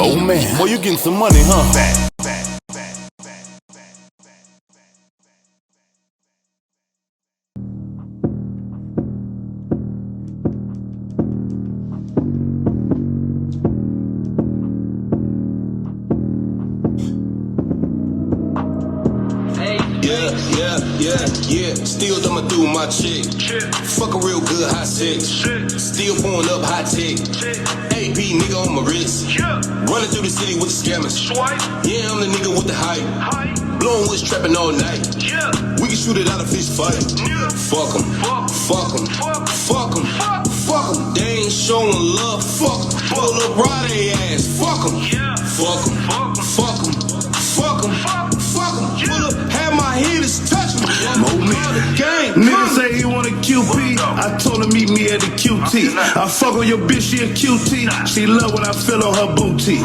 Moe Man. Boy, you getting some money, huh? Yeah. Still I'ma do my chick. Fuck a real good hot sex. Still pouring up high tech. AP nigga on my wrist. Running through the city with the scammers. Yeah, I'm the nigga with the hype. Blowing woods, trapping all night. We can shoot it out a fish fight. Fuck 'em. They ain't showing love. Fuck 'em. Pull up, ride they ass. Fuck 'em. Fuck 'em. Pull up, have my hitters touch me. Moe Man. Nigga say he want a QP. I told him meet me at the QT. I fuck on your bitch, she a QT. She love when I feel on her booty.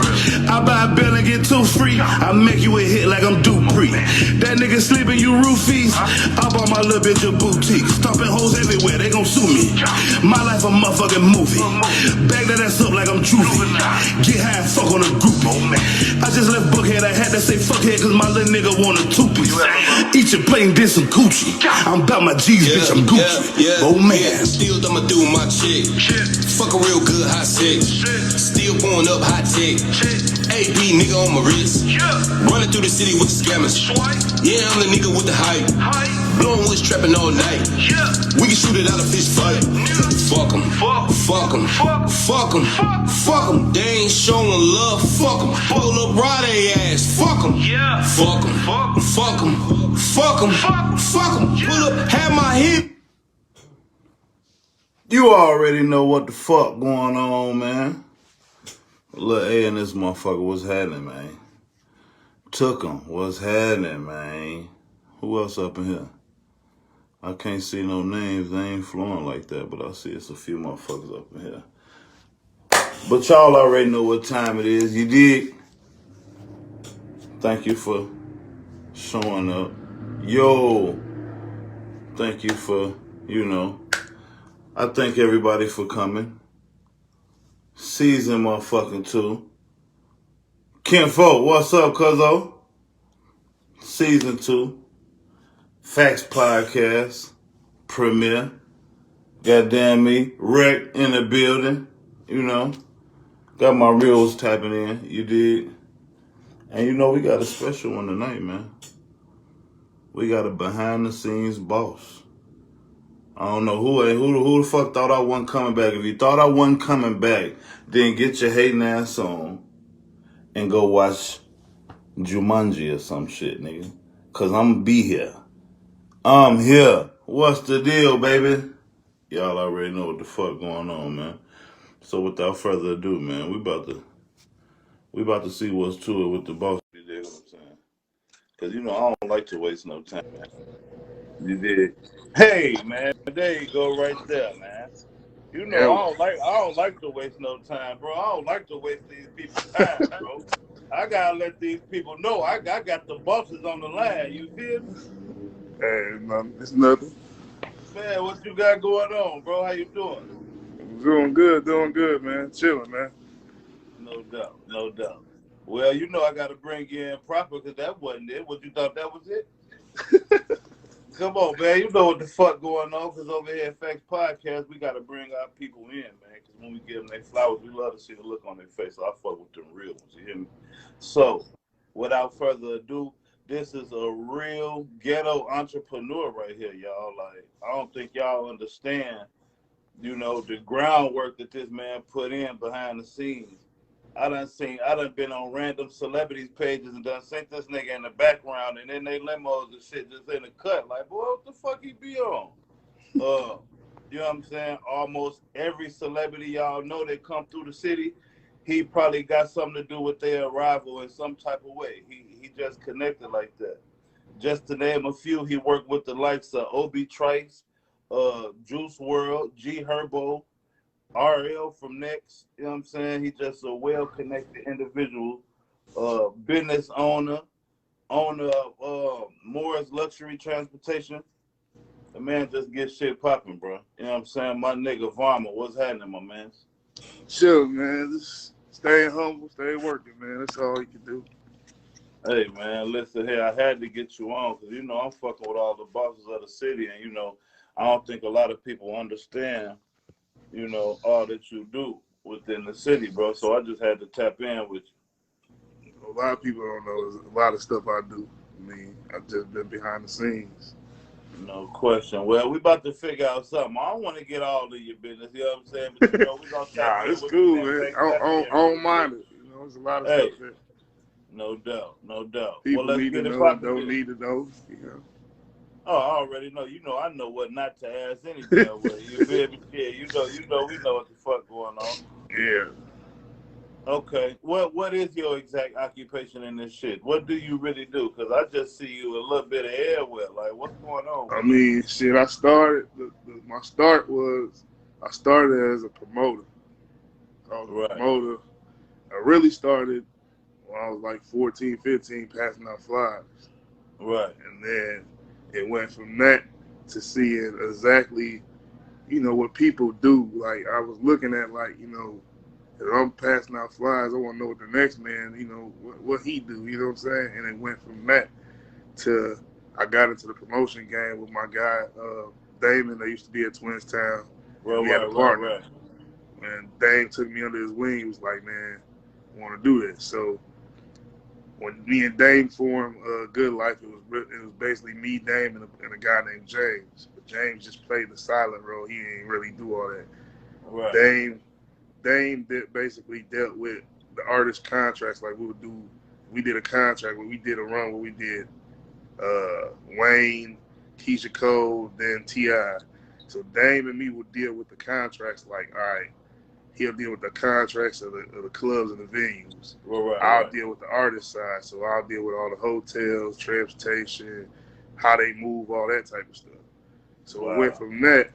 I buy a bill and get 2 free. I make you a hit like I'm Dupree. That nigga sleeping, you roofies. I bought my little bitch a boutique. Stomping hoes everywhere, they gon' sue me. My life a motherfucking movie. Bag that ass up like I'm Juvie. Get high, fuck on a groupie. I just left Bookhead, I had to say fuckhead cause my little nigga want a 2-piece. Eat your plate and did some Gucci. I'm about my G's, bitch, I'm Gucci. Moe Man. Still I'ma do my chick. Fuck a real good hot sex. Still pouring up high tech. AP nigga on my wrist. Running through the city with the scammers. Yeah, I'm the nigga with the hype. Blowing woods, trapping all night. We can shoot it out a fish fight. Fuck 'em. They ain't showing love. Fuck 'em. Pull up, ride they ass. Fuck 'em. Fuck 'em. Pull up, have my hit. You already know what the fuck going on, man. Lil A and this motherfucker, what's happening, man? Took him, what's happening, man? Who else up in here? I can't see no names, they ain't flowing like that, but I see it's a few motherfuckers up in here. But y'all already know what time it is, you dig? Thank you for showing up. Yo, thank you for, I thank everybody for coming. Season motherfucking 2. Kinfolk, what's up, cuzzo? Season 2. Facts Podcast. Premiere. Goddamn me. Wreck in the building. Got my reels tapping in. You dig? And we got a special one tonight, man. We got a behind the scenes boss. I don't know who the fuck thought I wasn't coming back. If you thought I wasn't coming back, then get your hating ass on and go watch Jumanji or some shit, nigga. Cause I'm be here. I'm here. What's the deal, baby? Y'all already know what the fuck going on, man. So without further ado, man, we about to see what's to it with the boss. You dig what I'm saying? Cause I don't like to waste no time, man. You dig? Hey, man, there you go, right there, man. I don't like to waste no time, bro. I don't like to waste these people's time, bro. I gotta let these people know I got the bosses on the line. You feel me? Hey, man, it's nothing. Man, what you got going on, bro? How you doing? Doing good, man. Chilling, man. No doubt. Well, I got to bring you in proper because that wasn't it. What you thought that was it? Come on, man. You know what the fuck going on because over here at Facts Podcast, we got to bring our people in, man. Because when we give them their flowers, we love to see the look on their face. So I fuck with them real ones, you hear me? So, without further ado, this is a real ghetto entrepreneur right here, y'all. Like, I don't think y'all understand, the groundwork that this man put in behind the scenes. I done been on random celebrities pages and done sent this nigga in the background and then they limos and shit just in the cut. Like, boy, what the fuck he be on? You know what I'm saying? Almost every celebrity y'all know that come through the city, he probably got something to do with their arrival in some type of way. He just connected like that. Just to name a few, he worked with the likes of Obi Trice, Juice World, G Herbo, RL from Next, you know what I'm saying? He's just a well-connected individual, business owner of Morris Luxury Transportation. The man just gets shit popping, bro. You know what I'm saying? My nigga Varmah, what's happening, my man? Chill, man. staying humble, stay working, man. That's all you can do. Hey, man, listen here. I had to get you on because, I'm fucking with all the bosses of the city. And, I don't think a lot of people understand, all that you do within the city, bro. So I just had to tap in with you. A lot of people don't know there's a lot of stuff I do. I mean, I've just been behind the scenes. No question. Well, we about to figure out something. I don't want to get all of your business, you know what I'm saying? But, we're going to tap Nah, in it's with cool, you man. next. I don't mind it. There's a lot of stuff that No doubt. No doubt. Well, people let's need to get it know and popping. don't need to know, Oh, I already know. I know what not to ask any damn way. You feel me? Yeah, we know what the fuck going on. Yeah. Okay. What is your exact occupation in this shit? What do you really do? Because I just see you a little bit of everywhere. Like, what's going on? I mean, shit, I started, my start was, I started as a promoter. I was a promoter. I really started when I was like 14, 15, passing out flyers. Right. And then it went from that to seeing exactly, what people do. Like, I was looking at, like, if I'm passing out flyers, I want to know what the next man, what he do, you know what I'm saying? And it went from that to, I got into the promotion game with my guy, Damon. They used to be at Twinstown. We had a partner. And Dame took me under his wing. He was like, man, I want to do this. So when me and Dame formed Good Life, it was basically me, Dame, and a guy named James. But James just played the silent role. He didn't really do all that. Right. Dame basically dealt with the artist contracts. Like we did a contract where we did a run where we did Wayne, Keisha Cole, then T.I. So Dame and me would deal with the contracts. Like, all right, he'll deal with the contracts of the clubs and the venues. I'll deal with the artist side. So I'll deal with all the hotels, transportation, how they move, all that type of stuff. So it went from that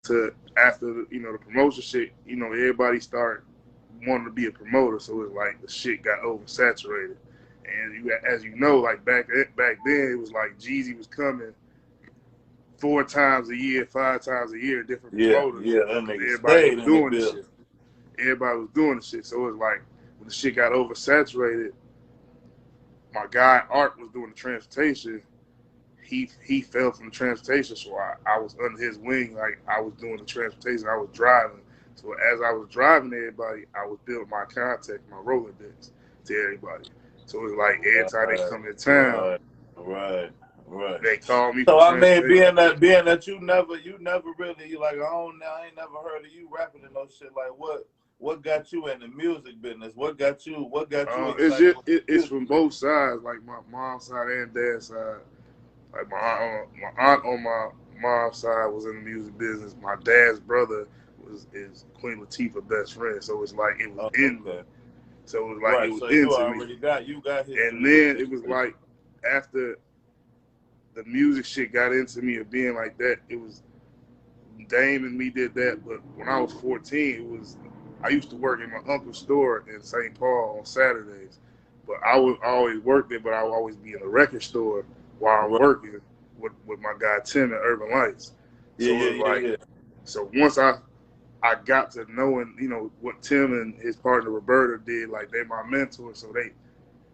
to after the promotion shit, everybody started wanting to be a promoter, so it's like the shit got oversaturated. And as you know, like back then, it was like Jeezy was coming 4 times a year, 5 times a year, different promoters. Yeah, that nigga everybody stayed was in the doing the shit. Everybody was doing the shit, so it was like when the shit got oversaturated, my guy Art was doing the transportation. He fell from the transportation, so I was under his wing. Like, I was doing the transportation, I was driving. So as I was driving everybody, I was building my contact, my Rolodex to everybody. So it was like every time they come in town, they call me. So I mean, being that you never really like, I ain't never heard of you rapping and no shit. Like, what got you in the music business? What got you excited? It's from both sides, like my mom's side and dad's side. Like my aunt on my mom's side was in the music business. My dad's brother is Queen Latifah's best friend. So it's like it was in me. So it was like it was so into me. You got his. And then it was like after the music shit got into me of being like that, it was Dame and me did that. But when I was 14, I used to work in my uncle's store in St. Paul on Saturdays. But I always work there, but I would always be in the record store while I'm working with my guy Tim at Urban Lights. So so once I got to knowing, what Tim and his partner Roberta did, like they're my mentors, so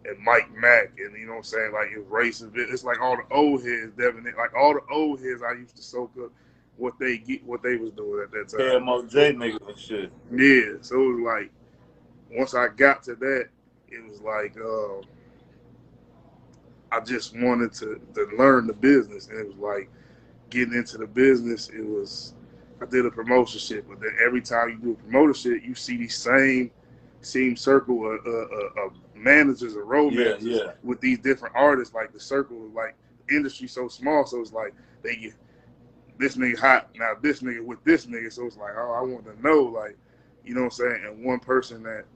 and Mike Mack, and you know what I'm saying, like it's racist. It's like all the old heads, Devin, like all the old heads I used to soak up what they was doing at that time. KMOJ niggas and shit. Yeah, so it was like once I got to that, it was like I just wanted to learn the business, and it was like getting into the business. I did a promotion shit, but then every time you do a promoter shit, you see these same circle of managers or road managers with these different artists. Like the circle, like the industry so small, so it's like they get this nigga hot, now this nigga with this nigga, so it's like, oh, I want to know, like, you know what I'm saying? And one person that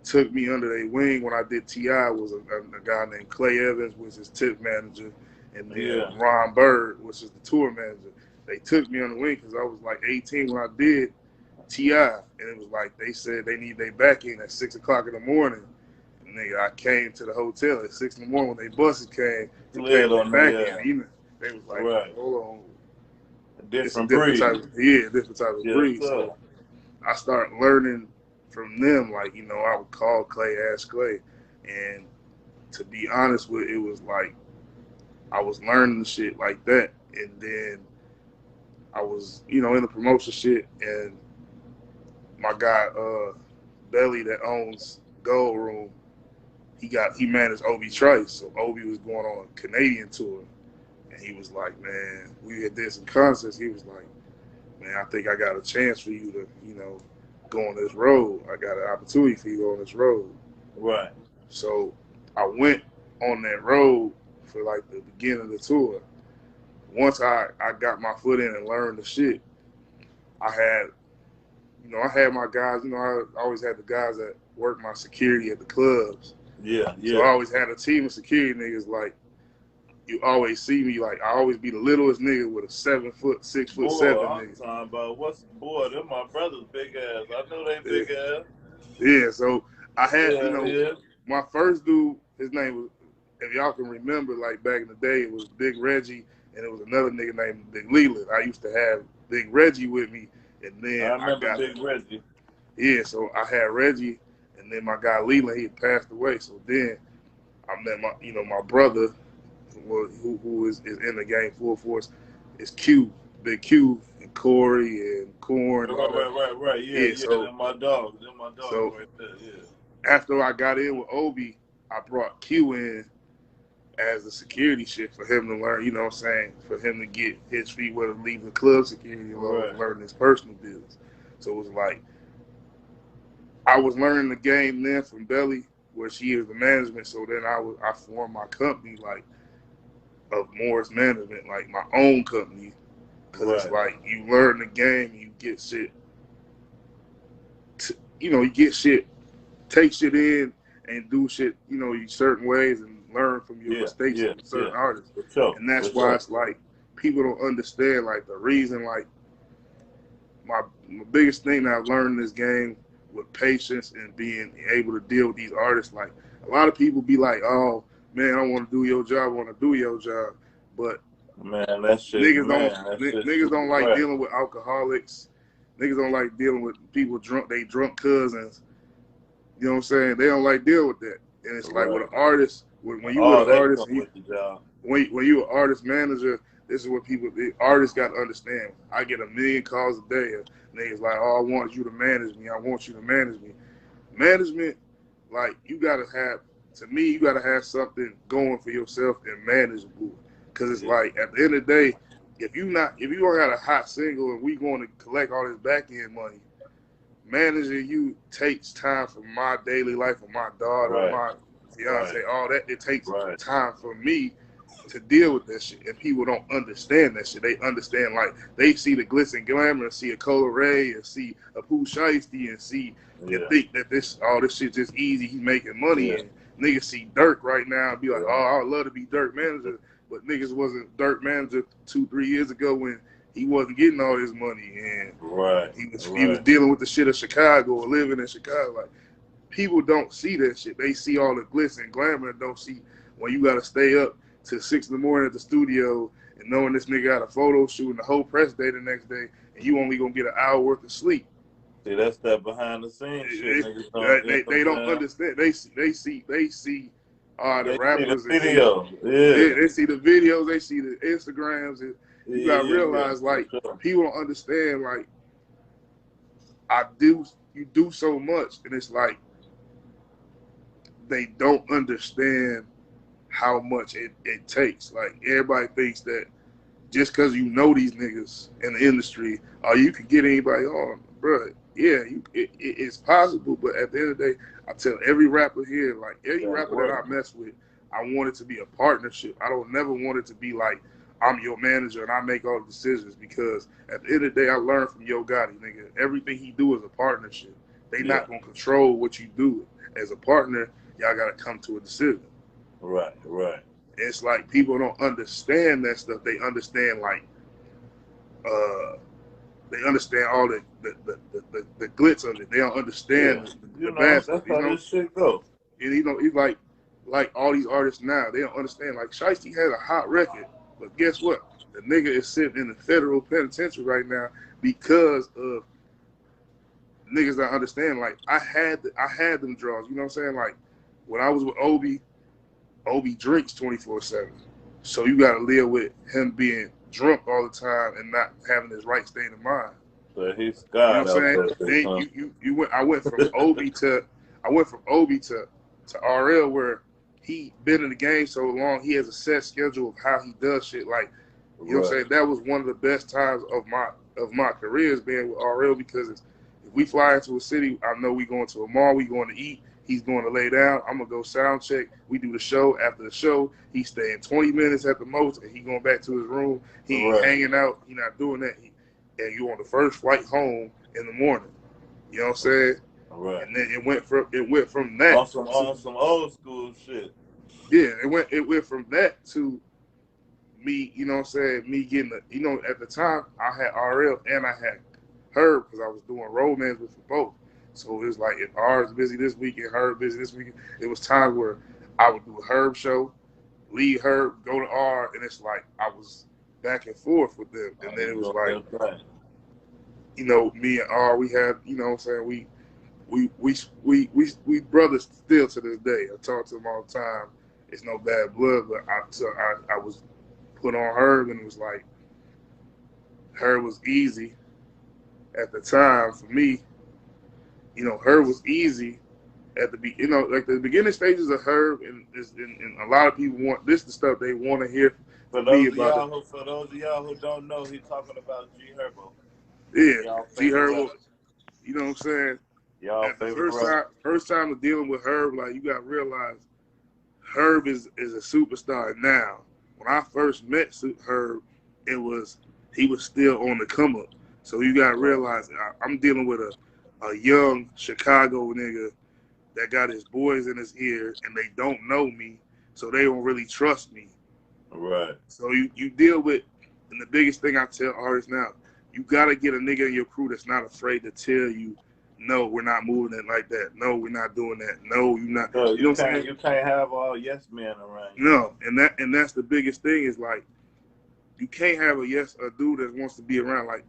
took me under their wing when I did T.I. was a guy named Clay Evans, was his tip manager, and then Ron Bird, which is the tour manager. They took me on the wing because I was like 18 when I did T.I. And it was like they said they need their back in at 6 o'clock in the morning. nigga, I came to the hotel at 6 in the morning when they buses came to Slid pay on me back me, in. You know, they was like, right. hold on. A It's a different different breed. type of, yeah, different type of Yes, breed. sir. So I started learning from them. Like, you know, I would call Clay, ask Clay. And to be honest with it, it was like I was learning shit like that. And then I was, you know, in the promotion shit. And my guy, Belly, that owns Gold Room, he managed Obi Trice. So Obi was going on a Canadian tour. And he was like, man, we had did some concerts. He was like, man, I think I got a chance for you to, you know, go on this road. I got an opportunity for you to go on this road. Right. So I went on that road for like the beginning of the tour. Once I got my foot in and learned the shit, I had my guys, you know, I always had the guys that work my security at the clubs. Yeah, So I yeah. always had a team of security niggas. Like, you always see me, like, I always be the littlest nigga with a 7 foot, 6 foot Boy, 7 I'm nigga. talking about them my brother's big ass. I know they Yeah. big ass. Yeah, so I had, you Yeah, know, yeah. my first dude, his name was, if y'all can remember, like back in the day, it was Big Reggie, and it was another nigga named Big Leland. I used to have Big Reggie with me, and then I I remember got, Big Reggie. yeah, so I had Reggie, and then my guy Leland, he had passed away. So then I met my brother, who is in the game full force, is Q, Big Q, and Corey, and Corn, and all that. Right. Yeah, Yeah, yeah. so, They're my dogs. They're my dogs so right there. Yeah. after I got in with Obi, I brought Q in as the security shit for him to learn, you know what I'm saying, for him to get his feet wet and leave the club security alone Right. and learn his personal business. So it was like, I was learning the game then from Belly, where she is the management. So then I formed my company, like, of Morris Management, like my own company. Because it's Right. like, you learn the game, you get shit, you get shit, take shit in and do shit, certain ways and learn from your mistakes Yeah. from certain artists. For sure. And that's For why sure. it's like, people don't understand, like, the reason, like, my biggest thing that I've learned in this game with patience and being able to deal with these artists. Like, a lot of people be like, oh, man, I want to do your job, I want to do your job. But Man, that shit, niggas don't like right. dealing with alcoholics. Niggas don't like dealing with people drunk cousins. You know what I'm saying? They don't like dealing with that. And it's like with an artist, when you with All an that artist, come with the job. when you an artist manager, this is what the artists got to understand. I get a million calls a day. And niggas like, oh, I want you to manage me. I want you to manage me. Management, like, you got to have something going for yourself and manageable. Because it's like, at the end of the day, if you don't have a hot single and we going to collect all this back end money, managing you takes time from my daily life, with my daughter, Right. my fiance, all that. It takes Right. time for me to deal with that shit. And people don't understand that shit. They understand, like, they see the glitz and glamour and see a Cola Ray and see a Pooh Shiesty and see and think that this shit just easy. He's making money. Yeah. And niggas see Dirk right now and be like, Yeah. oh, I would love to be Dirk manager. But niggas wasn't Dirk manager 2-3 years ago when he wasn't getting all his money, and Right. he was dealing with the shit of Chicago or living in Chicago. Like, people don't see that shit. They see all the glitz and glamour and don't see when you gotta stay up till 6 in the morning at the studio and knowing this nigga got a photo shoot and the whole press day the next day, and you only gonna get an hour worth of sleep. See, that's that behind the scenes shit. They don't understand. They see the rappers. The video. Yeah. They see the videos. They see the Instagrams. And you gotta realize, like, people don't understand. Like, you do so much, and it's like they don't understand how much it takes. Like, everybody thinks that just because you know these niggas in the industry, you can get anybody on, bro. Yeah, it's possible, but at the end of the day, I tell every rapper here, like, every rapper that I mess with, I want it to be a partnership. I don't never want it to be like, I'm your manager and I make all the decisions, because at the end of the day, I learned from Yo Gotti, nigga. Everything he do is a partnership. They not gonna control what you do. As a partner, y'all gotta come to a decision. Right. It's like, people don't understand that stuff. They understand, like, they understand all the glitz of it. They don't understand the That's bad stuff. how this shit go. And he's like all these artists now, they don't understand. Like Shiesty had a hot record, but guess what? The nigga is sitting in the federal penitentiary right now because of niggas that understand. Like I had them draws. You know what I'm saying? Like when I was with Obi drinks 24/7, so you got to live with him being drunk all the time and not having his right state of mind. So he's You know God what I'm out saying? there. Then you went. I went from Obi to RL, where he been in the game so long. He has a set schedule of how he does shit. Like, you know what I'm saying? That was one of the best times of my career is being with RL, because if we fly into a city, I know we going to a mall, we going to eat. He's going to lay down. I'm gonna go sound check. We do the show. After the show, he's staying 20 minutes at the most, and he going back to his room. He ain't hanging out. He not doing that. And you on the first flight home in the morning. You know what I'm saying? Right. And then it went from that on some old school shit. Yeah, it went from that to me. You know what I'm saying? Me getting at the time I had RL and I had Herb, because I was doing romance with both. So it was like, if R's busy this weekend, Herb busy this weekend. It was times where I would do a Herb show, leave Herb, go to R, and it's like I was back and forth with them. And then it was like, me and R, we had, you know what I'm saying, we brothers still to this day. I talk to him all the time. It's no bad blood, but I was put on Herb, and it was like, Herb was easy at the time for me. Herb was easy at the like the beginning stages of Herb, and a lot of people want this the stuff they want to hear. For those of y'all who don't know, he's talking about G Herbo. Yeah, G Herbo. You know what I'm saying? Y'all first time of dealing with Herb, like, you got to realize Herb is a superstar now. When I first met Herb, he was still on the come up. So you got to realize I'm dealing with a young Chicago nigga that got his boys in his ear, and they don't know me, so they don't really trust me. Right. So you deal with, and the biggest thing I tell artists now, you got to get a nigga in your crew that's not afraid to tell you, no, we're not moving it like that. No, we're not doing that. No, you're not. So you know what I'm saying? You can't have all yes men around you. No, and that's the biggest thing is, like, you can't have a dude that wants to be around. Like,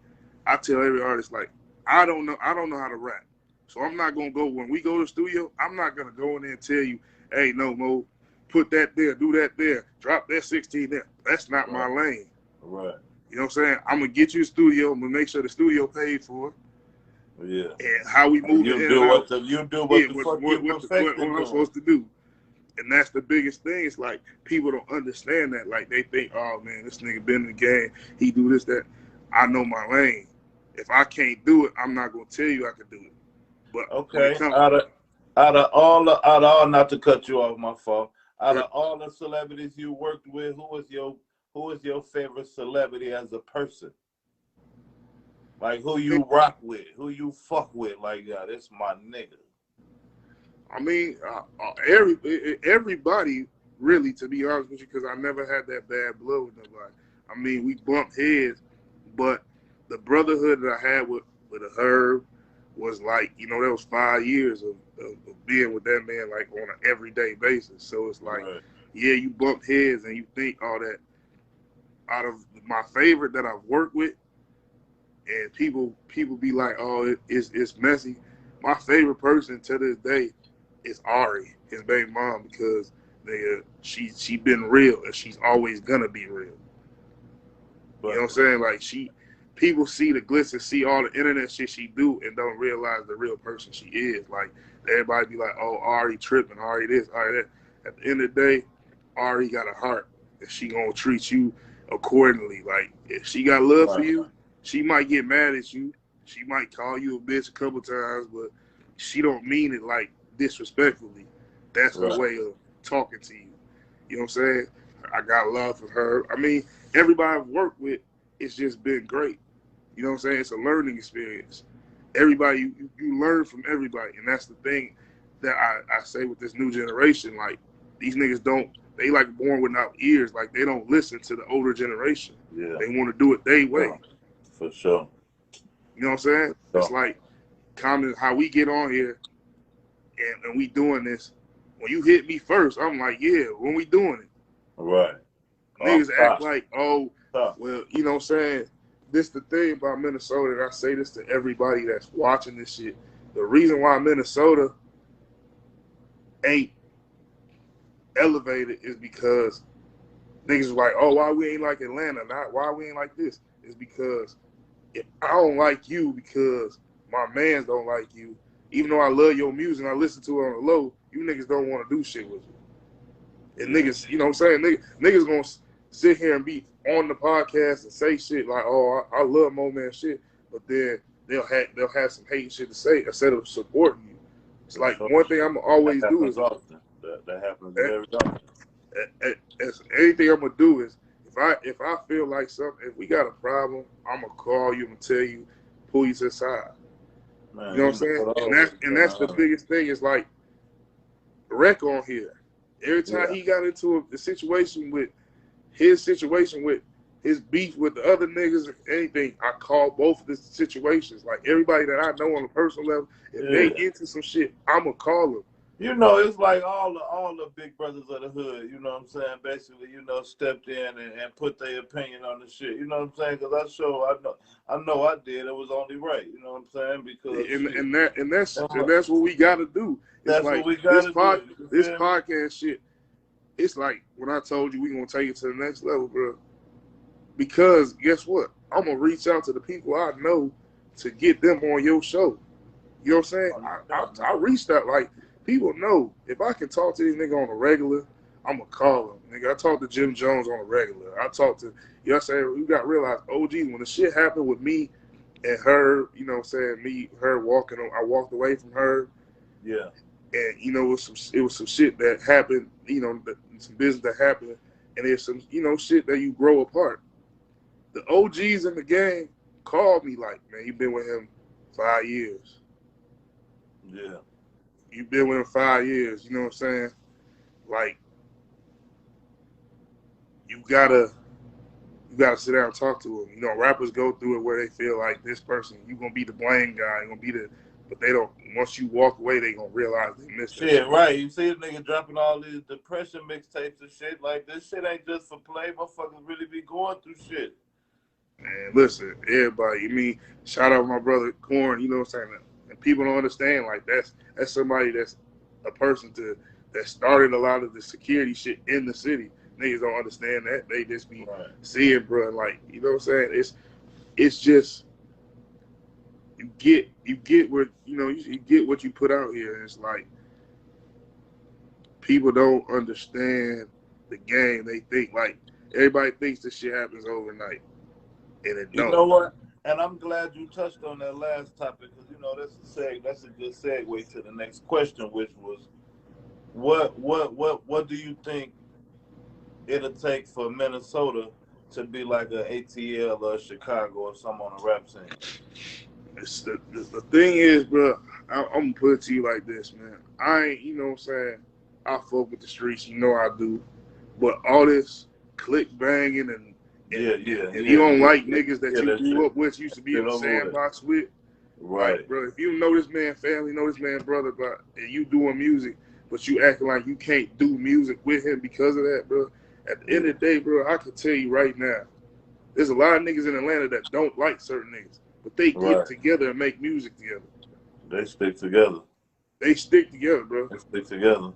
I tell every artist, like, I don't know how to rap. So I'm not gonna go, when we go to the studio, I'm not gonna go in there and tell you, hey, no, Mo, put that there, do that there, drop that 16 there. That's not my lane. Right. You know what I'm saying? I'm gonna get you a studio. I'm gonna make sure the studio paid for. Yeah. And how we move it. You do what I'm supposed to do. And that's the biggest thing. It's like, people don't understand that. Like, they think, oh man, this nigga been in the game. He do this, that. I know my lane. If I can't do it, I'm not gonna tell you I can do it. But okay, out of all, not to cut you off, my fault. Out of all the celebrities you worked with, who is your favorite celebrity as a person? Like, who you rock with, who you fuck with? Like, yeah, this my nigga. I mean, everybody, really, to be honest with you, because I never had that bad blood with nobody. I mean, we bumped heads, but the brotherhood that I had with a Herb was like, that was 5 years of being with that man, like, on an everyday basis. So it's like, yeah, you bump heads and you think all that. Out of my favorite that I've worked with, and people be like, oh, it's messy. My favorite person to this day is Ari, his baby mom, because she been real, and she's always gonna be real. You know what I'm saying? Like, people see the glitz and see all the internet shit she do and don't realize the real person she is. Like, everybody be like, oh, Ari tripping, Ari this, Ari that. At the end of the day, Ari got a heart, and she gonna treat you accordingly. Like, if she got love for you, she might get mad at you. She might call you a bitch a couple times, but she don't mean it, like, disrespectfully. That's her way of talking to you. You know what I'm saying? I got love for her. I mean, everybody I've worked with, it's just been great. You know what I'm saying? It's a learning experience. Everybody, you learn from everybody. And that's the thing that I say with this new generation. Like, these niggas they like born without ears. Like, they don't listen to the older generation. Yeah. They want to do it their way. For sure. You know what I'm saying? It's like, kind of how we get on here and we doing this. when you hit me first, I'm like, yeah, when we doing it? Right. Niggas Oh, act like, oh, well, you know what I'm saying? This the thing about Minnesota, and I say this to everybody that's watching this shit. The reason why Minnesota ain't elevated is because niggas is like, oh, why we ain't like Atlanta? Not why we ain't like this. It's because if I don't like you because my mans don't like you, even though I love your music and I listen to it on the low, you niggas don't want to do shit with you. And niggas, you know what I'm saying? Niggas gonna sit here and be on the podcast and say shit like, oh, I love Moe Man shit, but then they'll have some hate shit to say instead of supporting you. It's like one thing I'm gonna always do is often. That happens very often. Anything I'm gonna do is if I feel like something, if we got a problem, I'm gonna call you and tell you, pull you to the side. Man, you know what I'm saying? And that's the biggest thing is like Wreck on here. Every time he got into a situation with his beef with the other niggas or anything, I call both of the situations. Like everybody that I know on a personal level, if they into some shit, I'm gonna call them. You know, it's like all the big brothers of the hood, you know what I'm saying? Basically, you know, stepped in and put their opinion on the shit. You know what I'm saying? Because I know I did. It was only right. You know what I'm saying? Because that's what we got to do. It's that's like what we got to do. This podcast shit. It's like when I told you we gonna take it to the next level, bro. Because guess what? I'm gonna reach out to the people I know to get them on your show. You know what I'm saying? I reached out like. People know if I can talk to these niggas on a regular, I'm going to call them. Nigga, I talk to Jim Jones on a regular. I talk to, you know what I'm saying? You got to realize, OG, when the shit happened with me and her, you know what I'm saying, her walking, I walked away from her. Yeah. And, you know, it was some shit that happened, you know, some business that happened. And there's some, you know, shit that you grow apart. The OGs in the game called me like, man, you've been with him 5 years. Yeah. You've been with him 5 years, you know what I'm saying? Like, you gotta sit down and talk to them. You know, rappers go through it where they feel like this person, you gonna be the blame guy, you gonna be but they don't. Once you walk away, they gonna realize they missed that shit. Right. You see a nigga dropping all these depression mixtapes and shit. Like this shit ain't just for play. Motherfuckers really be going through shit. Man, listen, everybody. I mean, shout out my brother Corn. You know what I'm saying? And people don't understand. Like that's somebody that's a person that started a lot of the security shit in the city. Niggas don't understand that. They just be seeing, bro. Like, you know what I'm saying? It's just you get what you know. You get what you put out here. And it's like people don't understand the game. They think like everybody thinks this shit happens overnight, and it don't. You know what? And I'm glad you touched on that last topic because you know that's a good segue to the next question, which was what do you think it'll take for Minnesota to be like a ATL or Chicago or something on the rap scene? The thing is, bro, I'm gonna put it to you like this, man. I ain't, you know what I'm saying? I fuck with the streets, you know I do. But all this click banging and you don't like niggas that you grew up with, used to be in the sandbox with. Right. Like, bro, if you know this man family, know this man brother, but and you doing music, but you acting like you can't do music with him because of that, bro. At the end of the day, bro, I can tell you right now, there's a lot of niggas in Atlanta that don't like certain niggas, but they get together and make music together. They stick together. They stick together, bro. They stick together.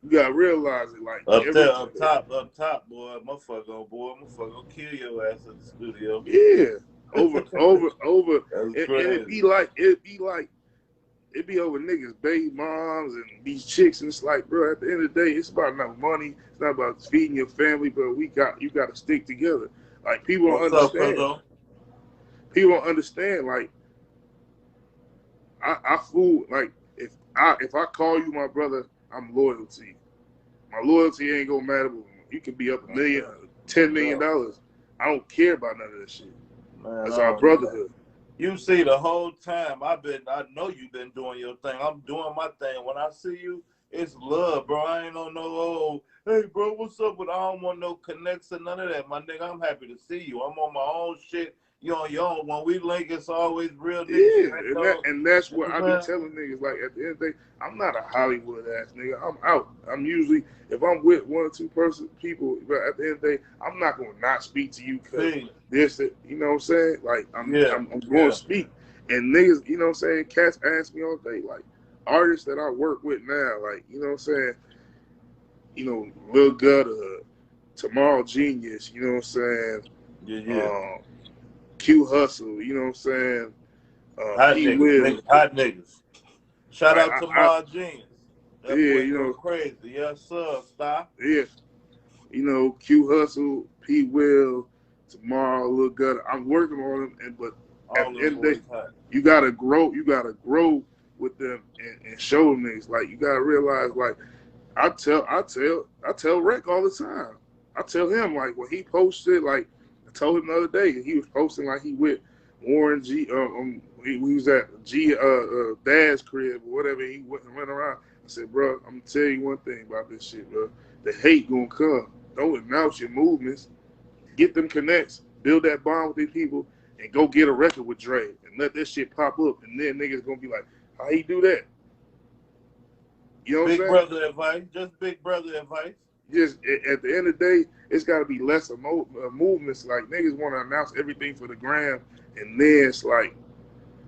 You gotta realize it, like up top, boy, motherfucker gonna kill your ass in the studio. Yeah, over, and it be over niggas, baby moms, and these chicks, and it's like, bro, at the end of the day, it's about no money. It's not about feeding your family, bro. You got to stick together. Like people don't understand. People don't understand. Like I fool. Like if I call you my brother, I'm loyal to you. My loyalty ain't gonna matter. You can be up $1 million, $10 million. I don't care about none of that shit. Man, that's our brotherhood. You see, the whole time I know you've been doing your thing. I'm doing my thing. When I see you, It's love, bro. I ain't on no old, hey, bro, what's up with, I don't want no connects or none of that, my nigga. I'm happy to see you. I'm on my own shit. You on your own. When we link, it's always real niggas. Yeah, and that's what I be telling niggas. Like, at the end of the day, I'm not a Hollywood ass nigga. I'm out. I'm usually, if I'm with one or two people, but at the end of the day, I'm not gonna not speak to you because this, you know what I'm saying? Like, I'm going to speak. And niggas, you know what I'm saying? Cats ask me all day, like, artists that I work with now, like, you know what I'm saying? You know, Lil Gutter, Tomorrow Genius, you know what I'm saying? Yeah. Q Hustle, you know what I'm saying? Hot niggas. Shout out to Ma Genius. That boy you know, crazy. Yes, sir. Stop. Yeah. You know, Q Hustle, P Will, Tomorrow, Lil Gutter. I'm working on them, but at the end of the day, you gotta grow. You gotta grow with them and show them niggas. Like, you gotta realize, like, I tell Rick all the time. I tell him, like, when he posted, like, I told him the other day, he was posting like he with Warren G. He was at Dad's crib or whatever. He went around. I said, bro, I'm gonna tell you one thing about this shit, bro. The hate gonna come. Don't announce your movements. Get them connects. Build that bond with these people, and go get a record with Dre and let that shit pop up. And then niggas gonna be like, how he do that? You know what I'm saying? Big brother advice. Just big brother advice. Just at the end of the day, it's got to be less movements. Like, niggas want to announce everything for the gram, and then it's like,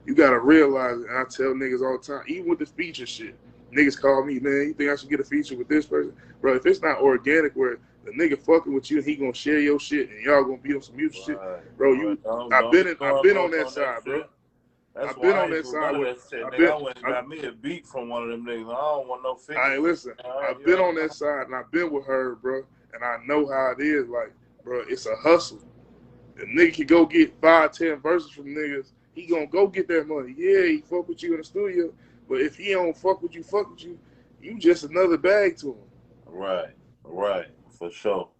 you got to realize, and I tell niggas all the time, even with the feature shit, niggas call me, man, you think I should get a feature with this person? Bro, if it's not organic where the nigga fucking with you and he gonna share your shit and y'all gonna be on some mutual shit, bro, I've been on that side, bro. I've been on that side with. I went and got me a beat from one of them niggas. I don't want no feature. I ain't listen. I've been on that side and I've been with her, bro, and I know how it is. Like, bro, it's a hustle. The nigga can go get 5-10 verses from niggas. He gonna go get that money. Yeah, he fuck with you in the studio, but if he don't fuck with you, you just another bag to him. Right, for sure.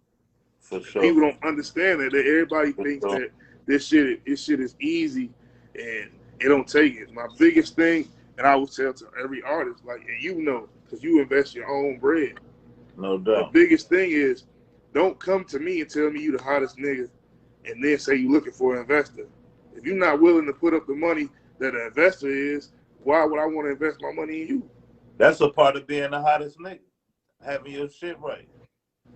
People don't understand that. Everybody thinks that this shit is easy, and it don't take it. My biggest thing, and I will tell to every artist, like, and you know, because you invest your own bread. No doubt. The biggest thing is, don't come to me and tell me you the hottest nigga, and then say you looking for an investor. If you're not willing to put up the money that an investor is, why would I want to invest my money in you? That's a part of being the hottest nigga, having your shit right.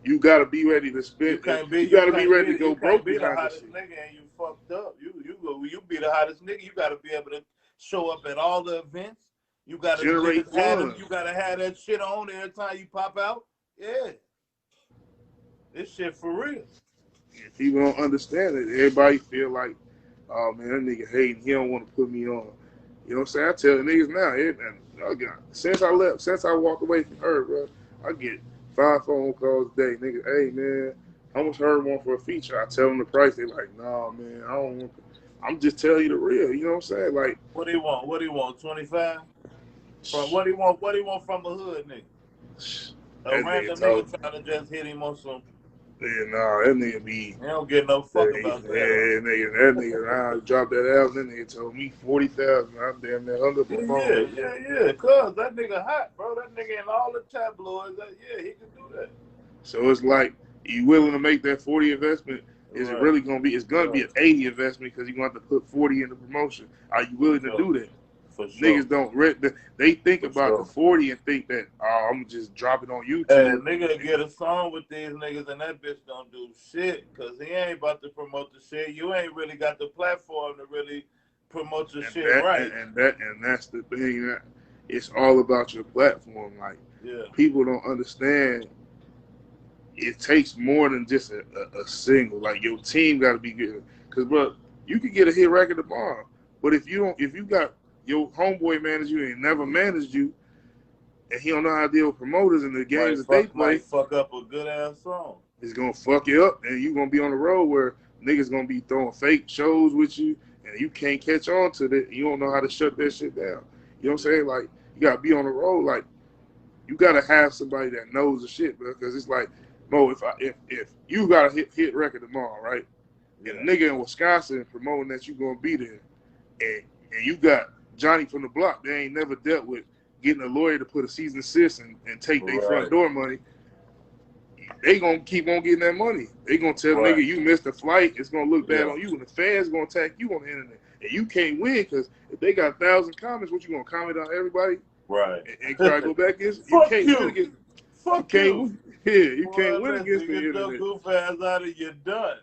You gotta be ready to spend. You gotta be ready to go broke behind this shit. You can't be the hottest nigga and you fucked up. You be the hottest nigga. You gotta be able to show up at all the events. You gotta generate funds. You gotta have that shit on every time you pop out. Yeah, this shit for real. If people don't understand it, everybody feel like, oh man, that nigga hating. He don't want to put me on. You know what I'm saying? I tell the niggas now, since I walked away from her, bro, I get 5 phone calls a day. Nigga, hey man, how much her want for a feature? I tell them the price. They like, nah man, I don't want. I'm just telling you the real. You know what I'm saying? Like, what do you want? 25? From what do you want? What do you want from a hood nigga? A random nigga trying to just hit him on some. Yeah, nah, that nigga be. He don't get no fuck about that. Yeah, that nigga, I dropped that album. That nigga told me 40,000. I'm damn near hung up the phone. Yeah. Cause that nigga hot, bro. That nigga in all the tabloids. He can do that. So it's like, you willing to make that 40 investment? Is it really gonna be? It's gonna be an 80 investment because you're gonna have to put 40 in the promotion. Are you willing to do that? For sure. Niggas don't. They think about the 40 and think that, oh, I'm just dropping on YouTube. Hey, nigga get a song with these niggas and that bitch don't do shit because he ain't about to promote the shit. You ain't really got the platform to really promote your shit right. And that's the thing. That it's all about your platform. Like, people don't understand. It takes more than just a single. Like, your team got to be good. Because, bro, you could get a hit record tomorrow, but if you got your homeboy managed you and never managed you, and he don't know how to deal with promoters and the games that they play, might fuck up a good ass song. It's gonna fuck you up, and you gonna be on the road where niggas gonna be throwing fake shows with you, and you can't catch on to that. You don't know how to shut that shit down. You know what I'm saying? Like, you gotta be on the road. Like, you gotta have somebody that knows the shit, bro. Because it's like, Mo, if you got a hit record tomorrow, right? And a nigga in Wisconsin promoting that you gonna be there, and you got Johnny from the block, they ain't never dealt with getting a lawyer to put a cease and desist and take their front Right. door money, they gonna keep on getting that money. They gonna tell the Right. nigga you missed the flight. It's gonna look bad Yeah. on you, and the fans gonna attack you on the internet. And you can't win because if they got 1,000 comments, what you gonna comment on everybody Right. and try to go back against? You Fuck can't you. win against. You Fuck can't you. win. Yeah, you Boy, can't win listen, against the get your internet. goof ass out of you're done.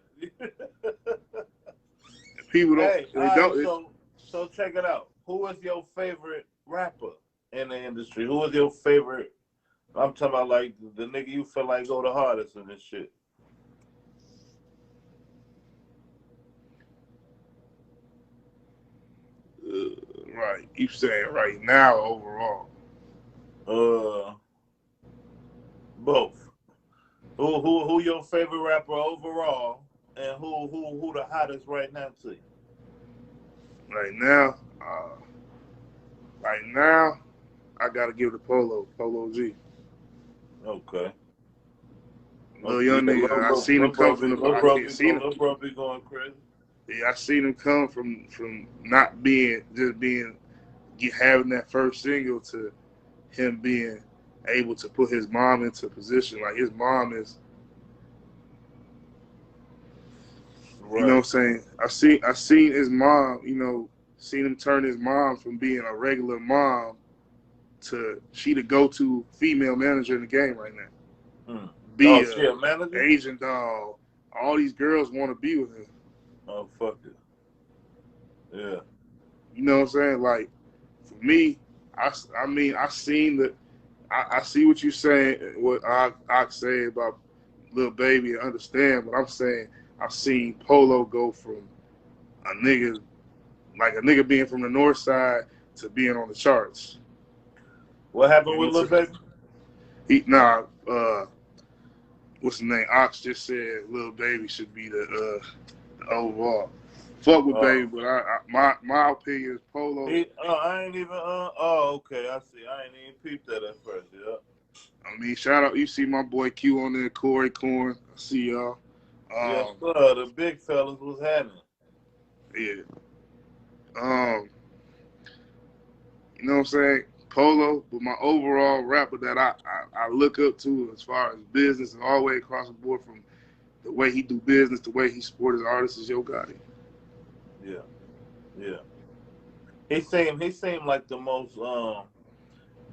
People don't. Hey, They all right, don't. so check it out. Who is your favorite rapper in the industry? Who is your favorite? I'm talking about like the nigga you feel like go the hardest in this shit. Right. You saying right now overall. Both. Who your favorite rapper overall, and who the hottest right now to you? Right now, I gotta give it to Polo G. Okay. Little young nigga, I seen him come from the. I can't see him. Little bro be going crazy. Yeah, I seen him come from not being having that first single to him being able to put his mom into position. Like his mom is, Right. you know what I'm saying? I seen his mom, seen him turn his mom from being a regular mom to she the go-to female manager in the game right now. Be a manager? Asian doll. All these girls want to be with him. Oh, fuck it. Yeah. You know what I'm saying? Like, for me, I see what you're saying, what I say about Lil Baby, and understand, but I'm saying I've seen Polo go from a nigga being from the north side to being on the charts. What happened with Lil Baby? What's the name? Ox just said Lil Baby should be the overall. Fuck with Baby, but my opinion is Polo. I ain't even. Okay, I see. I ain't even peeped that at first. Yeah. I mean, shout out. You see my boy Q on there, Corey Corn. I see y'all. Yes, sir. The big fellas was happening. Yeah. You know what I'm saying? Polo, but my overall rapper that I look up to as far as business and all the way across the board, from the way he do business, the way he support his artists, is Yo Gotti. Yeah. Yeah. He seemed like the most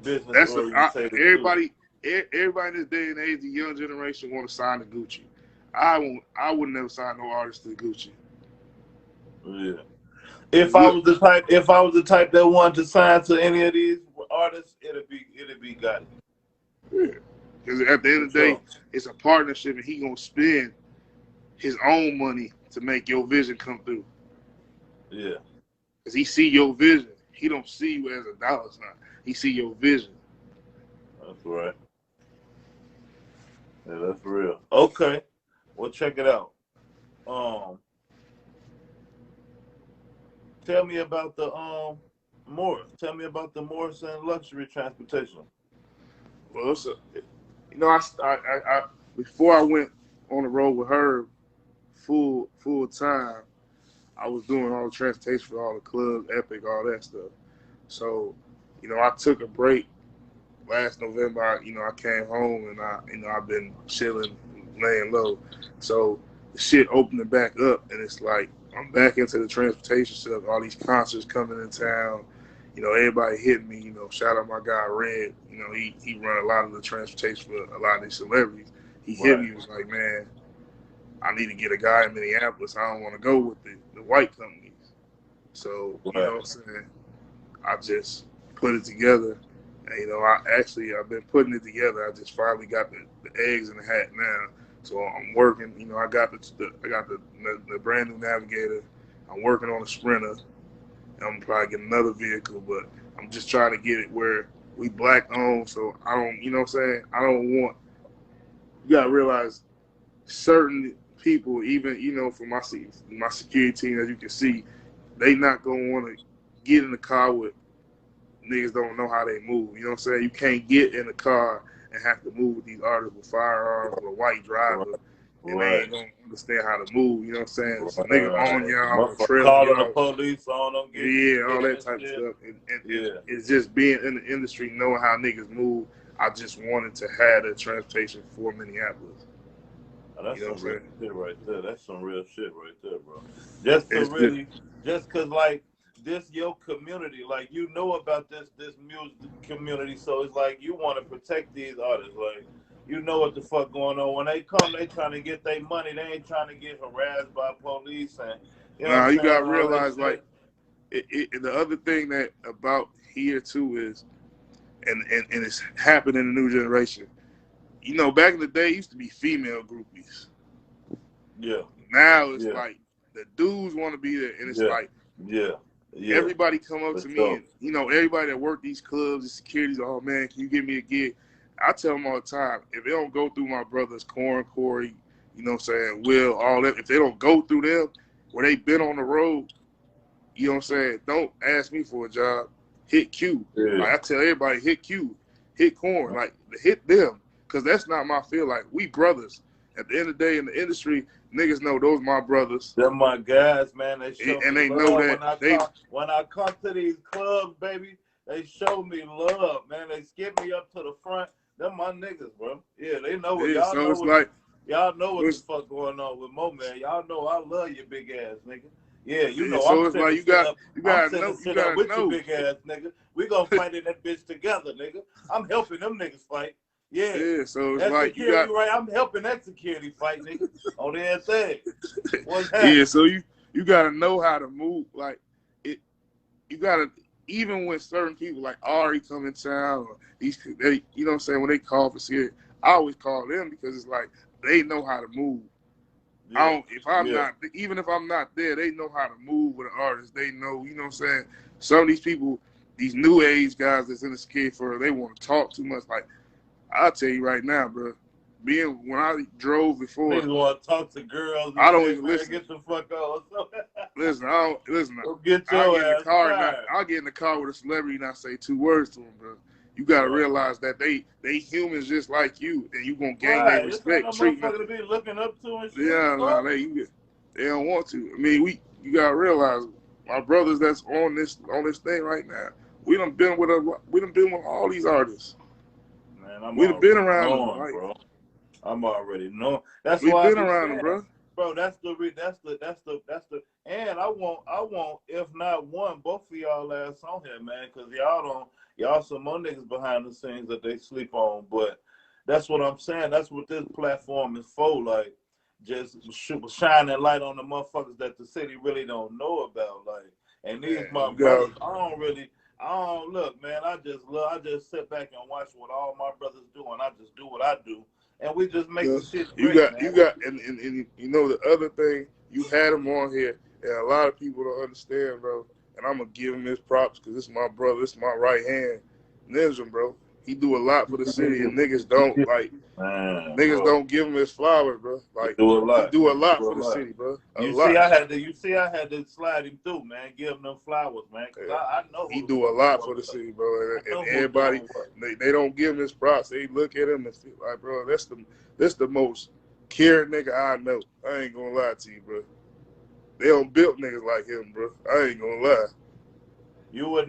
business oriented. Everybody in this day and age, the young generation want to sign to Gucci. I would never sign no artist to Gucci. Yeah. If I was the type that wanted to sign to any of these artists, it'd be Gotti. Yeah. Because at the end of the day, it's a partnership, and he gonna spend his own money to make your vision come through. Yeah. Because he see your vision. He don't see you as a dollar sign. He see your vision. That's right. Yeah, that's real. Okay. Well, check it out. Tell me about the Morris. Tell me about the Morris and luxury transportation. Well, I before I went on the road with her full time, I was doing all the transportation for all the clubs, Epic, all that stuff. So, I took a break last November. I came home and I've been chilling, laying low. So the shit opened it back up, and it's like I'm back into the transportation stuff. All these concerts coming in town. Everybody hitting me. Shout out my guy Red. He run a lot of the transportation for a lot of these celebrities. He hit me. He was like, man, I need to get a guy in Minneapolis. I don't want to go with the white companies. So, you know what I'm saying? I just put it together. And, I've been putting it together. I just finally got the eggs in the hat now. So I'm working. I got the brand new Navigator. I'm working on a Sprinter. I'm probably getting another vehicle, but I'm just trying to get it where we black owned. So I don't, you know what I'm saying? I don't want. You gotta realize certain people, even for my security team, as you can see, they not gonna want to get in the car with niggas don't know how they move. You know what I'm saying? You can't get in a car and have to move with these artists with firearms or a white driver and they ain't gonna understand how to move. You know what I'm saying? So nigga on y'all, on Motherfucker trail calling the y'all. police on them. Yeah, all that type of stuff. And it's just being in the industry, knowing how niggas move. I just wanted to have that transportation for Minneapolis. Oh, that's you know some real what shit right there. That's some real shit right there, bro. Just to really, just cause like this your community, like you know about this music community, so it's like you want to protect these artists, like you know what the fuck going on. When they come, they trying to get their money. They ain't trying to get harassed by police and you know what I'm you saying. gotta realize like the other thing that about here too is, and it's happening in the new generation. You know, back in the day, it used to be female groupies. Yeah. Now it's like the dudes want to be there, and it's like everybody come up to me, and you know, everybody that work these clubs, the securities, oh man, can you give me a gig? I tell them all the time, if they don't go through my brothers, Corey, you know what I'm saying, Will, all that, if they don't go through them, where they been on the road, you know what I'm saying, don't ask me for a job. Hit Q. Like I tell everybody, hit Q, hit Corn, like hit them, because that's not my feel. Like we brothers. At the end of the day in the industry, niggas know those my brothers. They're my guys, man. They show and me they love know that when I come to these clubs, baby. They show me love, man. They skip me up to the front. They're my niggas, bro. Yeah, they know what y'all know. Y'all know what the fuck going on with Moe Man. Y'all know I love your big ass, nigga. Yeah, you know so I'm it's like you gotta know with your big ass, nigga. We gonna fight in that bitch together, nigga. I'm helping them niggas fight. Yeah, so it's that like security, you got right. I'm helping that security fight, nigga. On the other thing. What's happening? Yeah, so you gotta know how to move. Like it, you gotta, even when certain people like Ari come in town, or they, you know what I'm saying, when they call for security, I always call them because it's like they know how to move. I don't, not, even if I'm not there, they know how to move with an artist. They know, you know what I'm saying. Some of these people, these new age guys that's in the security for, they want to talk too much. Like I'll tell you right now, bro. When I drove before, niggas want to talk to girls. I don't even listen. Get the fuck out. Listen, I don't listen. Get I'll your get in the car ass and I'll get in the car with a celebrity and I say 2 words to them, bro. You gotta realize that they humans just like you, and you gonna gain their respect, treatment. To be looking up to and shit. Yeah, they don't want to. I mean, you gotta realize my brothers that's on this thing right now. We done been with all these artists. Man, we done been around them, right? Bro. I'm already knowing. That's We've why been around them, bro. Bro, that's the and I want if not one, both of y'all ass on here, man, because y'all some more niggas behind the scenes that they sleep on. But that's what I'm saying. That's what this platform is for. Like, just shining light on the motherfuckers that the city really don't know about. Like, and these my brothers. I don't look, man. I just sit back and watch what all my brothers do, and I just do what I do. And we just make the shit great, and you know the other thing, you had him on here, and a lot of people don't understand, bro. And I'm gonna give him his props because this is my brother, this is my right hand, Ninja, bro. He do a lot for the city, and niggas don't don't give him his flowers, bro. Like he do a lot for the city, bro. You see, I had to slide him through, man. Give him them flowers, man. Cause I know he do a lot for the city, bro. And everybody, they don't give him his props. They look at him and feel like, bro, that's the most caring nigga I know. I ain't gonna lie to you, bro. They don't build niggas like him, bro. I ain't gonna lie. You would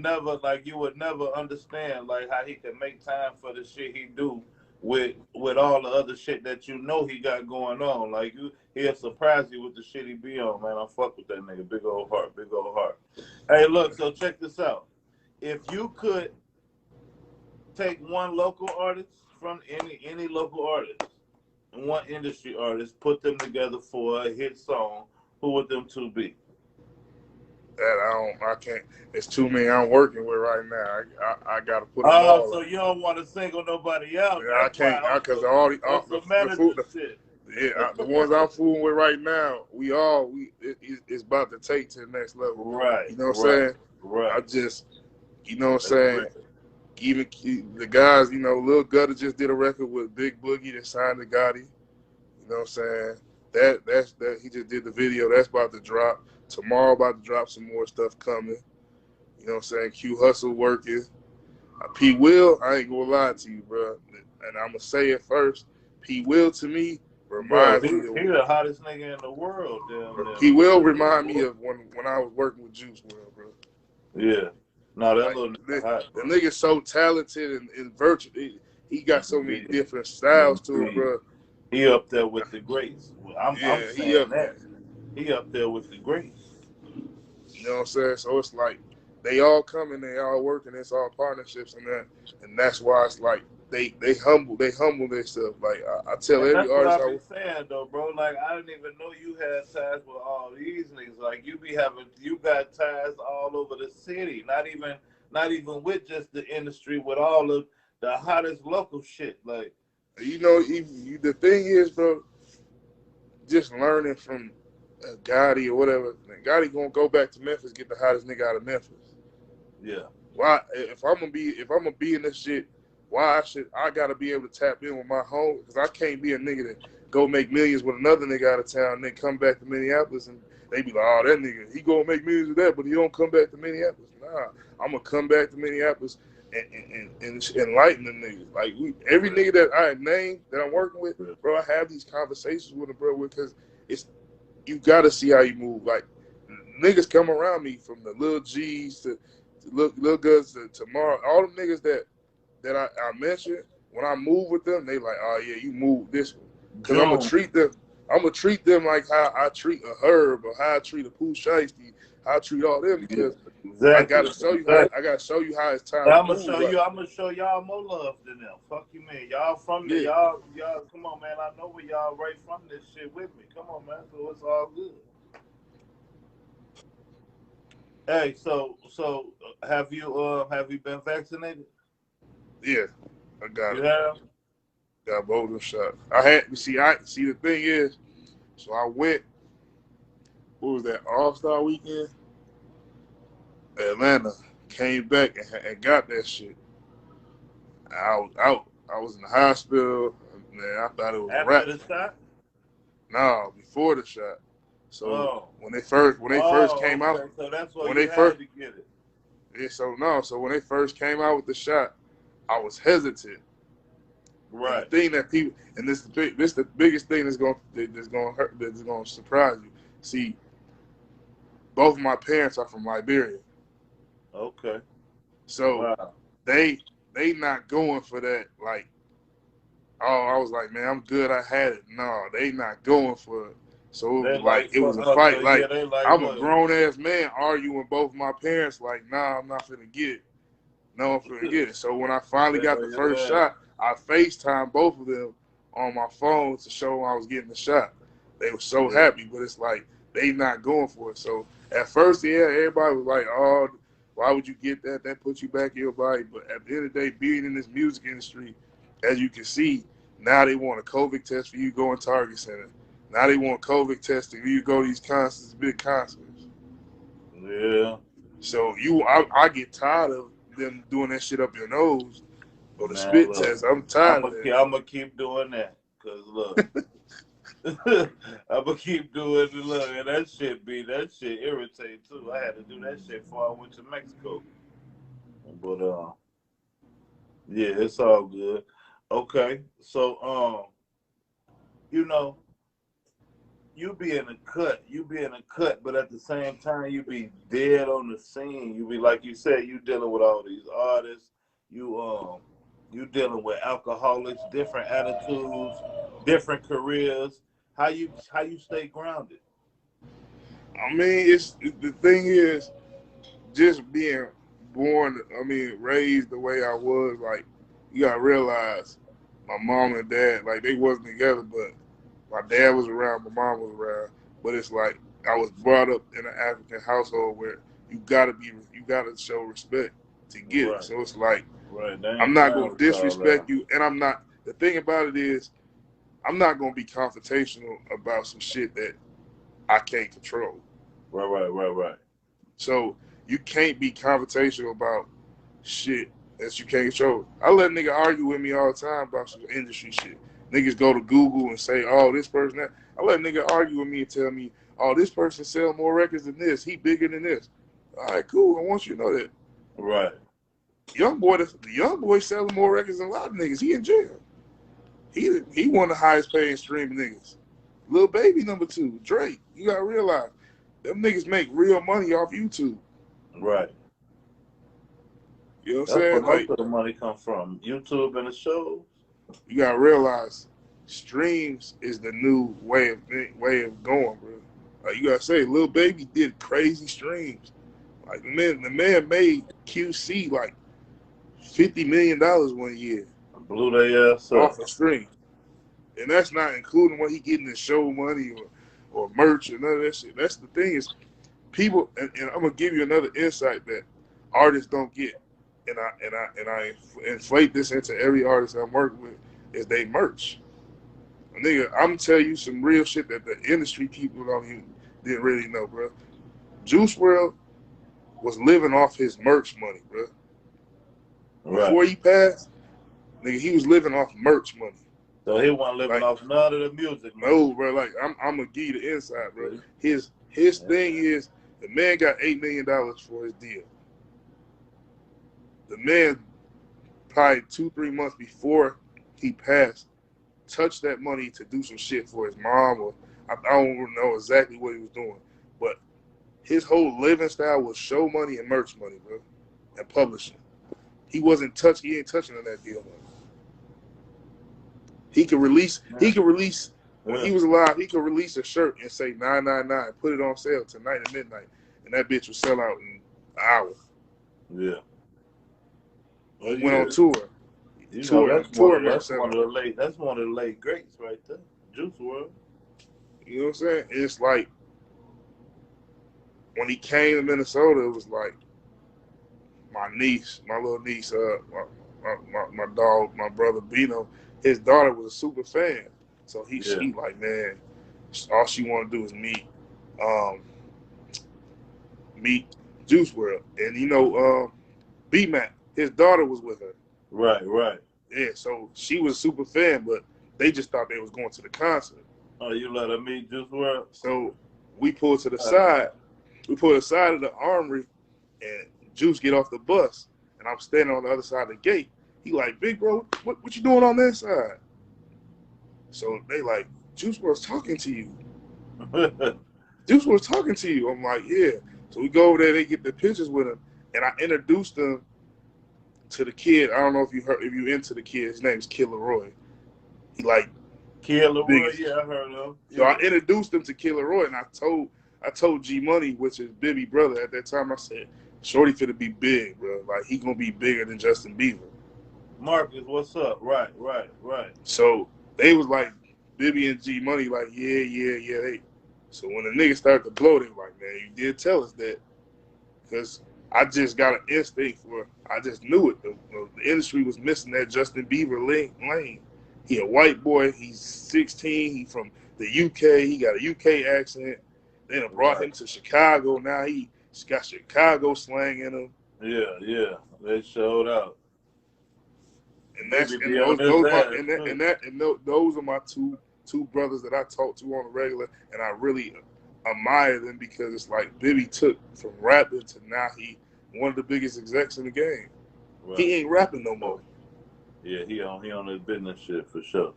never understand like how he can make time for the shit he do with all the other shit that you know he got going on. Like he'll surprise you with the shit he be on, man. I fuck with that nigga. Big old heart. Hey, look, so check this out. If you could take one local artist from any local artist and one industry artist, put them together for a hit song, who would them two be? I can't. It's too many I'm working with right now. I gotta put them all. Oh, so you don't want to single nobody else? Yeah, I can't because the shit. Yeah, the ones I'm fooling with right now, it's about to take to the next level. Right. You know what I'm saying? Right. I just, you know what I'm saying? Even the guys, you know, Lil Gutter just did a record with Big Boogie that signed to Gotti. You know what I'm saying? That he just did the video. That's about to drop. Tomorrow about to drop some more stuff coming. You know what I'm saying? Q Hustle working. P Will, I ain't gonna lie to you, bro. And I'm gonna say it first. P Will to me Bro, Reminds he me the hottest nigga in the world. he will remind me of when I was working with Juice WRLD, bro. Yeah. No, that Like, little nigga hot, the bro. nigga's so talented and virtually, he got so many different styles to him, bro. He up there with the greats. I'm Yeah, he saying up that. there. He up there with the greats. You know what I'm saying? So it's like they all come and they all work and it's all partnerships and that's why it's like they humble themselves. Like I tell And every that's what artist I be saying though, bro. Like I didn't even know you had ties with all these niggas. Like you got ties all over the city. Not even with just the industry, with all of the hottest local shit. Like you know, the thing is, bro, just learning from Gotti or whatever. Gotti gonna go back to Memphis, get the hottest nigga out of Memphis. yeah, Why if I'm gonna be in this shit, I gotta be able to tap in with my home because I can't be a nigga that go make millions with another nigga out of town and then come back to Minneapolis and they be like, oh, that nigga, he gonna make millions with that, but he don't come back to Minneapolis. Nah, I'm gonna come back to Minneapolis and enlighten them niggas. Like every nigga that I named that I'm working with, bro, I have these conversations with them, bro, because it's you gotta see how you move. Like niggas come around me from the little G's to little goods to tomorrow. All them niggas that I mentioned, when I move with them, they like, oh yeah, you move this one. Cause I'm gonna treat them like how I treat a Herb or how I treat a Pooh Shiesty, how I treat all them because I exactly. gotta show you how it's time Now, to I'm gonna move. show Right? you. I'm gonna show y'all more love than them. Fuck you, man. Y'all from the Yeah. y'all. Come on, man. I know where y'all right from this shit with me. Come on, man. So it's all good. Hey, so have you been vaccinated? Yeah, I got You it. have? Got both of them shots. I had see the thing is, so I went. What was that All-Star weekend? Atlanta came back and got that shit. I was out. I was in the hospital. Man, I thought it was a After wrap the for me. shot? No, before the shot. So Oh. when they first came out, Okay. So that's why when you they first had to get it. yeah, so when they first came out with the shot, I was hesitant. And the Right. thing that people and this the biggest thing that's gonna surprise you. See, both of my parents are from Liberia, Okay. so Wow. they not going for that. Like, oh, I was like, man, I'm good. I had it. No, they not going for it. So They like it for was a so fight. yeah, Like they like I'm a what? grown ass man arguing with both my parents. Like, nah, I'm not finna get it. No, I'm finna get it. So when I finally got the first Yeah. shot, I FaceTimed both of them on my phone to show them I was getting the shot. They were so happy, but it's like they not going for it. So at first, yeah, everybody was like, "Oh, why would you get that? That puts you back in your body." But at the end of the day, being in this music industry, as you can see, now they want a COVID test for you going Target Center. Now they want COVID testing for you go to these concerts, big concerts. Yeah. So I get tired of them doing that shit up your nose or the Man, spit look, test. I'm I'm tired of gonna that. I'm gonna keep doing that. Cause look, I'm gonna keep doing it. Look, and that shit irritating too. I had to do that shit before I went to Mexico. But yeah, it's all good. Okay, so you know, you be in a cut, but at the same time, you be dead on the scene. You be like you said, you dealing with all these artists. You dealing with alcoholics, different attitudes, different careers. How you stay grounded? I mean, the thing is just being born. I mean, raised the way I was. Like you gotta realize, my mom and dad like they wasn't together, but my dad was around, my mom was around. But it's like I was brought up in an African household where you gotta show respect to get it. Right, So it's like right. They I'm ain't not playing gonna with y'all now. disrespect you, and I'm not. The thing about it is, I'm not gonna be confrontational about some shit that I can't control. Right. So you can't be confrontational about shit that you can't control. I let nigga argue with me all the time about some industry shit. Niggas go to Google and say, "Oh, this person that." I let nigga argue with me and tell me, "Oh, this person sell more records than this. He bigger than this." All right, cool. I want you to know that Right. the young boy selling more records than a lot of niggas. He in jail. He one of the highest paying streaming niggas. Lil Baby number 2, Drake. You gotta realize them niggas make real money off YouTube. Right. You know what I'm That's where saying? most Like, of the money come from. YouTube and the shows. you gotta realize streams is the new way of going, bro. Like, you gotta say, Lil Baby did crazy streams. Like, the man made QC like $50 million 1 year Blew their ass up. off a stream. And that's not including what he getting in show money or merch or none of that shit. That's the thing is, people, and I'm gonna give you another insight that artists don't get, and I inflate this into every artist I'm working with, is they merch. Nigga, I'm gonna tell you some real shit that the industry people didn't really know, bro. Juice WRLD was living off his merch money, bro. Before he passed, nigga, he was living off merch money. So he wasn't living off none of the music, man. No, bro. Like, I'm gonna give you the inside, bro. His thing is, the man got $8 million for his deal. The man, probably 2-3 months before he passed, touched that money to do some shit for his mom, or I don't know exactly what he was doing, but his whole living style was show money and merch money, bro, and publishing. He ain't touching on that deal money. He could release when he was alive, he could release a shirt and say $9.99, put it on sale tonight at midnight, and that bitch would sell out in an hour. Yeah. He went on tour. That's one of the late greats right there. Juice WRLD. You know what I'm saying? It's like when he came to Minnesota, it was like my little niece, my dog, my brother Bino, his daughter was a super fan. So she like, man, all she want to do is meet Juice WRLD. And you know, B-Mac, his daughter was with her. Right. Yeah, so she was a super fan, but they just thought they was going to the concert. Oh, you let her meet Juice WRLD? So we pulled to the side. We pulled aside of the armory, and Juice get off the bus, and I'm standing on the other side of the gate. He like, big bro, what you doing on that side? So they like, Juice WRLD's talking to you. Juice WRLD's talking to you. I'm like, yeah. So we go over there, they get the pictures with him, and I introduced them to the kid. I don't know if you into the kid. His name's Kid Leroy. He like Kid Leroy, yeah, I heard him. So I introduced him to Kid Leroy, and I told G Money, which is Bibby brother at that time, I said, Shorty finna be big, bro. Like, he gonna be bigger than Justin Bieber. Marcus, what's up? Right. So they was like, Bibby and G Money, like, yeah. So when the niggas started to blow, they were like, man, you did tell us that. Because I just got an instinct I just knew it. The industry was missing that Justin Bieber lane. He a white boy. He's 16. He from the UK. He got a UK accent. They done brought him to Chicago. Now he's got Chicago slang in him. Yeah. They showed out. And those are my two brothers that I talk to on a regular, and I really admire them because it's like Bibby took from rapping to now he one of the biggest execs in the game. Right. He ain't rapping no more. Yeah, he on his business shit for sure.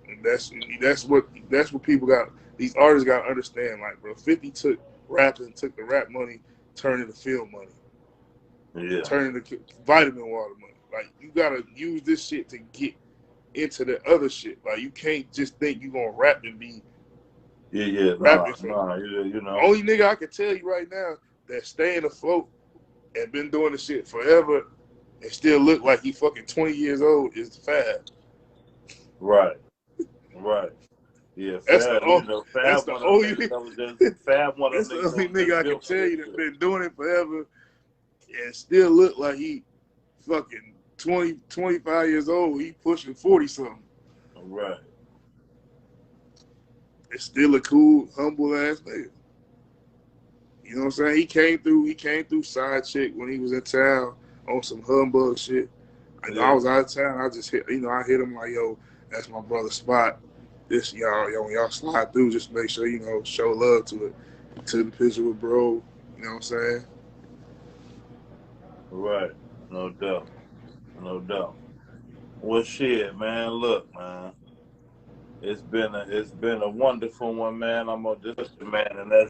And that's what people got. These artists got to understand. Like, bro, 50 took the rap money, turned it to film money. Yeah. Turned it to vitamin water money. Like, you gotta use this shit to get into the other shit. Like, you can't just think you gonna rap and be rapping for you know. Only nigga I can tell you right now that staying afloat and been doing the shit forever and still look like he fucking 20 years old is Fab. Right. Yeah, that's Fab, the only nigga I can tell you that's been doing it forever and still look like he fucking 20, 25 years old. He pushing 40 something. Right. It's still a cool, humble ass nigga. You know what I'm saying? He came through Side Chick when he was in town on some humbug shit. I was out of town. I just hit him like, yo, that's my brother's spot. This y'all when y'all slide through, just make sure, show love to it. Took the picture with bro. You know what I'm saying? Right. No doubt. Well, shit, man. Look, man. It's been a wonderful one, man. I'm gonna just man, and that's